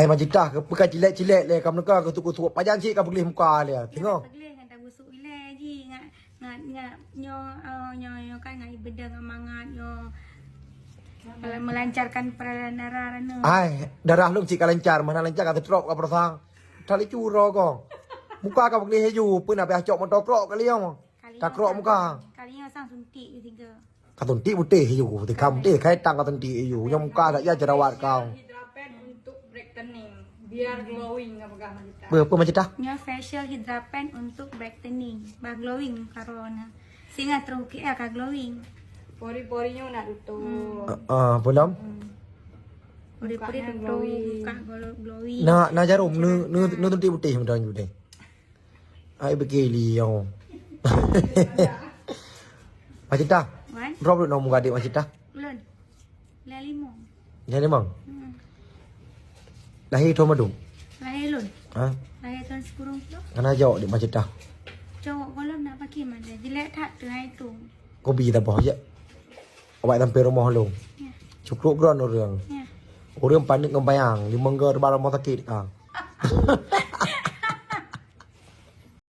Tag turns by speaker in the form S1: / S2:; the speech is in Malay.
S1: macam dah ke bukan cilet-cilet le kamu ka ketuk-ketuk pajang cik ka boleh muka le tengok
S2: Boleh kan tak busuk ile ji ngat nyo kan ngai bedang mangat nyo melancarkan peredaran darah rana.
S1: ai darah lu cik ka lancar mana lancar ka terok ka persang tali curo ko muka ka boleh heju pun apa acok motor krok kali yang tak krok muka
S2: Kalinya sang suntik je tiga.
S1: ka tunti putih heju ti kam ti kai tang ka tunti heju yang muka dak ya jerawat kau
S3: Hidrapen untuk brightening biar glowing apakah kita.
S1: berapa macam dah
S2: Nyo facial hidrapen untuk brightening, ba glowing karona. Singa teruki ka glowing.
S3: Pori-porinya nak tutup.
S1: belum
S2: Puri-puri
S3: Mukanya
S2: tutup,
S3: glowing.
S2: muka glowing.
S1: na jarum nu tunti putih macam tu deh ai begini yang macam dah
S2: Wan,
S1: drop lu nombor adik macam dah
S2: lun. La limo.
S1: jadi mang lahir tu madu
S2: Lahir lun.
S1: ha
S2: Lahir tahun 10
S1: kana jawab dia macam dah
S2: cowok kolom nak pakai mana? Jelek tak tu hai tu.
S1: kopi tak boh je awak sampai rumah lu
S2: Ya.
S1: cukup gron orang
S2: Ya.
S1: orang panik ngembayang di mengger barang mau sakit ah